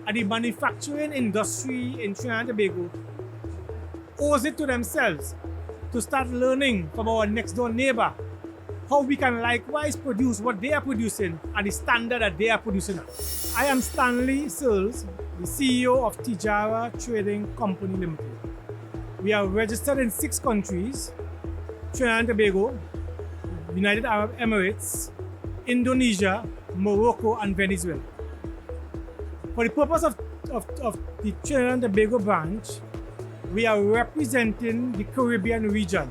and the manufacturing industry in Trinidad and Tobago owes it to themselves to start learning from our next door neighbor how we can likewise produce what they are producing at the standard that they are producing at. I am Stanley Searles, the CEO of Tijarah Trading Company Limited. We are registered in 6 countries: Trinidad and Tobago, United Arab Emirates, Indonesia, Morocco, and Venezuela. For the purpose of the Trinidad and Tobago branch, we are representing the Caribbean region.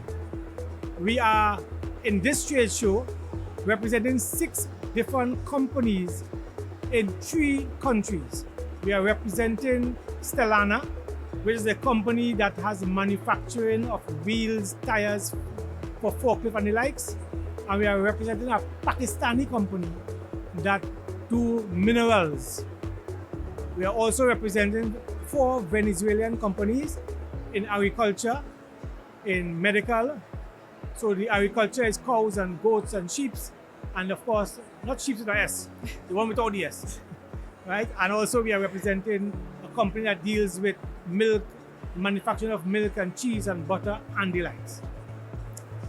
We are, in this trade show, representing 6 different companies in 3 countries. We are representing Stellana, which is a company that has manufacturing of wheels, tires for forklift and the likes. And we are representing a Pakistani company that do minerals. We are also representing 4 Venezuelan companies in agriculture, in medical. So the agriculture is cows and goats and sheep, and of course, not sheep with an S, the one without the S, right? And also we are representing a company that deals with milk, manufacturing of milk and cheese and butter and the likes.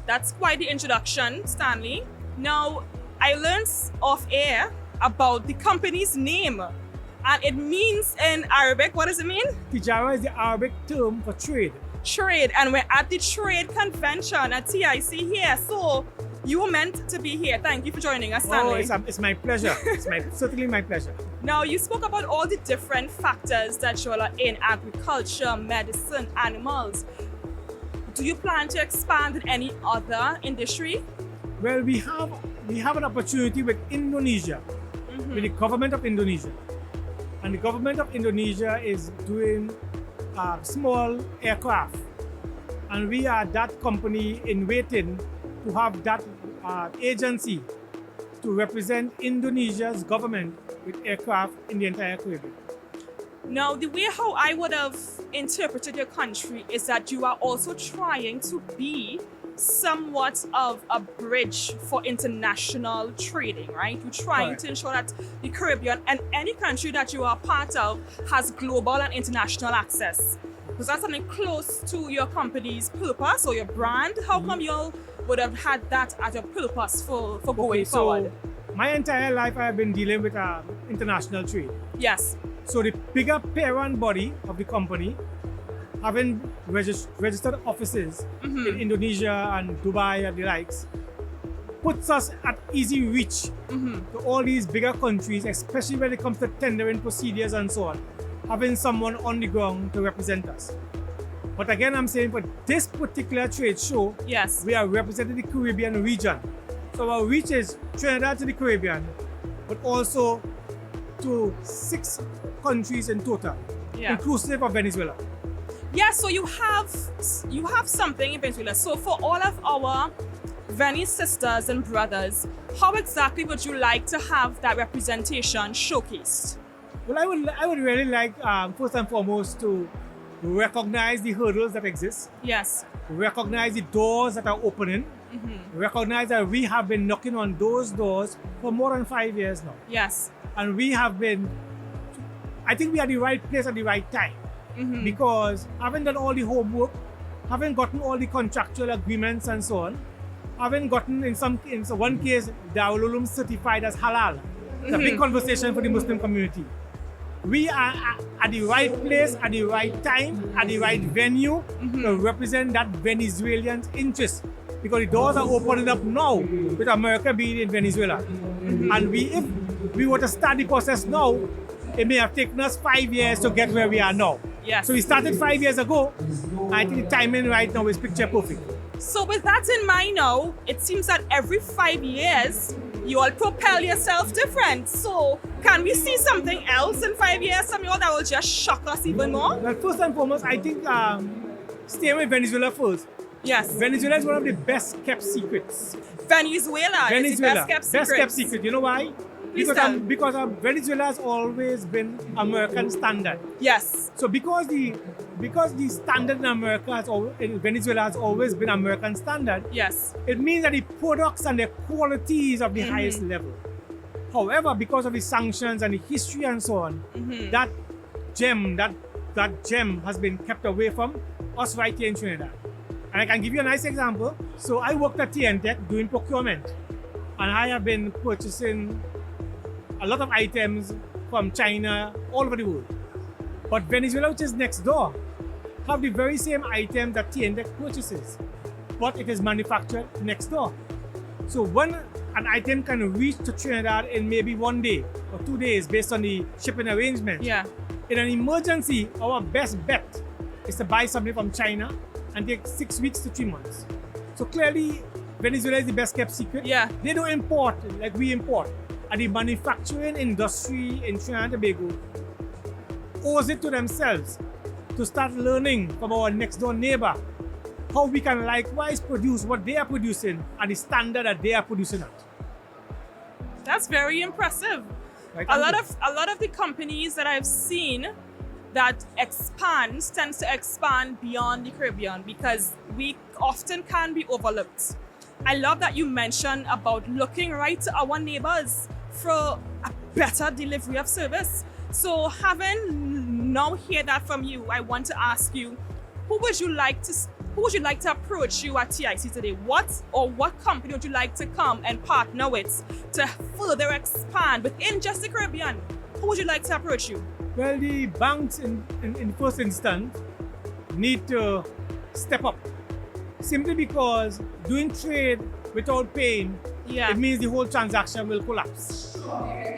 That's quite the introduction, Stanley. Now, I learned off air about the company's name, and it means in Arabic, what does it mean? Tijarah is the Arabic term for trade. Trade, and we're at the trade convention at TIC here, so you were meant to be here. Thank you for joining us, Stanley. Oh, it's my pleasure. Certainly my pleasure. Now, you spoke about all the different factors that you are in: agriculture, medicine, animals. Do you plan to expand in any other industry? Well, we have an opportunity with Indonesia, with the government of Indonesia. And the government of Indonesia is doing small aircraft. And we are that company in waiting to have that agency to represent Indonesia's government with aircraft in the entire Caribbean. Now, the way how I would have interpreted your country is that you are also trying to be somewhat of a bridge for international trading, right? You're trying to ensure that the Caribbean and any country that you are part of has global and international access. Was that something close to your company's purpose or your brand? How come you would have had that as a purpose for going forward? So my entire life I have been dealing with international trade. Yes. So the bigger parent body of the company, having registered offices in Indonesia and Dubai and the likes, puts us at easy reach to all these bigger countries, especially when it comes to tendering procedures and so on, having someone on the ground to represent us. But again, I'm saying for this particular trade show, yes, we are representing the Caribbean region. So our reach is Trinidad to the Caribbean, but also to 6 countries in total, inclusive of Venezuela. Yeah, so you have something in Venezuela. So for all of our Venice sisters and brothers, how exactly would you like to have that representation showcased? Well, I would really like, first and foremost, to recognize the hurdles that exist. Yes. Recognize the doors that are opening. Recognize that we have been knocking on those doors for more than 5 years now. Yes. And we have been, I think we are at the right place at the right time. Because having done all the homework, having gotten all the contractual agreements and so on, having gotten in one case Darul Uloom certified as halal. It's a big conversation for the Muslim community. We are at the right place, at the right time, at the right venue to represent that Venezuelan's interest. Because the doors are opening up now with America being in Venezuela. And if we were to start the process now, it may have taken us 5 years to get where we are now. Yes. So we started 5 years ago. I think the timing right now is picture perfect. So with that in mind now, it seems that every 5 years, you all propel yourself different. So can we see something else in 5 years from you all that will just shock us even more? Well, first and foremost, I think staying with Venezuela first. Yes. Venezuela is one of the best kept secrets. Venezuela is the best kept secret. Best kept secret. You know why? Because Venezuela has always been American standard. Yes. So because the standard in Venezuela has always been American standard. Yes. It means that the products and the quality is of the highest level. However, because of the sanctions and the history and so on, that gem, that gem has been kept away from us right here in Trinidad. And I can give you a nice example. So I worked at TIC doing procurement, and I have been purchasing a lot of items from China, all over the world. But Venezuela, which is next door, have the very same items that TIC purchases, but it is manufactured next door. So when an item can reach to Trinidad in maybe 1 day or 2 days based on the shipping arrangement, Yeah. in an emergency, our best bet is to buy something from China and take 6 weeks to 3 months. So clearly, Venezuela is the best kept secret. Yeah. They don't import like we import. And the manufacturing industry in Trinidad and Tobago owes it to themselves to start learning from our next door neighbor how we can likewise produce what they are producing at the standard that they are producing at. That's very impressive. Right? A lot of the companies that I've seen that tends to expand beyond the Caribbean because we often can be overlooked. I love that you mentioned about looking right to our neighbors for a better delivery of service. So having now hear that from you, I want to ask you, who would you like to approach you at TIC today? What company would you like to come and partner with to further expand within just the Caribbean? Who would you like to approach you? Well, the banks in first instance need to step up, simply because doing trade without paying, Yeah. it means the whole transaction will collapse.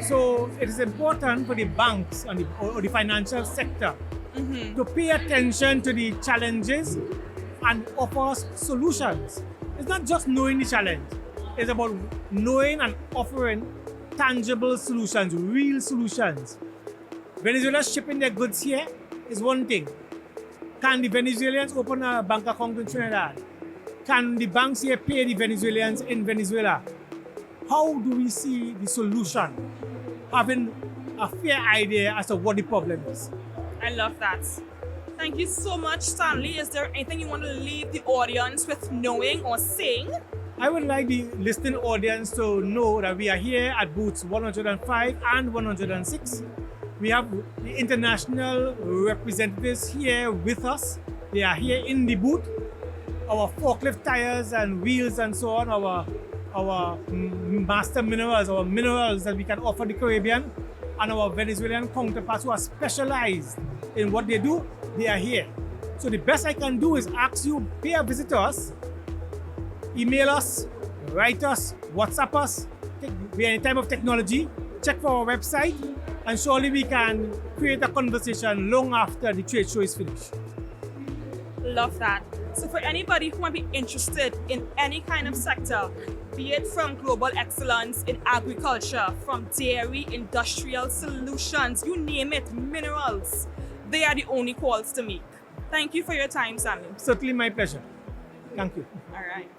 So it is important for the banks or the financial sector to pay attention to the challenges and offer solutions. It's not just knowing the challenge, it's about knowing and offering tangible solutions, real solutions. Venezuela shipping their goods here is one thing. Can the Venezuelans open a bank account in Trinidad? Can the banks here pay the Venezuelans in Venezuela? How do we see the solution? Having a fair idea as to what the problem is. I love that. Thank you so much, Stanley. Is there anything you want to leave the audience with knowing or saying? I would like the listening audience to know that we are here at booths 105 and 106. We have the international representatives here with us. They are here in the booth. Our forklift tires and wheels and so on, our master minerals, our minerals that we can offer the Caribbean, and our Venezuelan counterparts who are specialized in what they do, they are here. So the best I can do is ask you, pay a visit to us, email us, write us, WhatsApp us. We are in a time of technology. Check for our website, and surely we can create a conversation long after the trade show is finished. Love that. So for anybody who might be interested in any kind of sector, be it from global excellence in agriculture, from dairy, industrial solutions, you name it, minerals, they are the only calls to make. Thank you for your time, Stanley. Certainly my pleasure. Thank you. All right.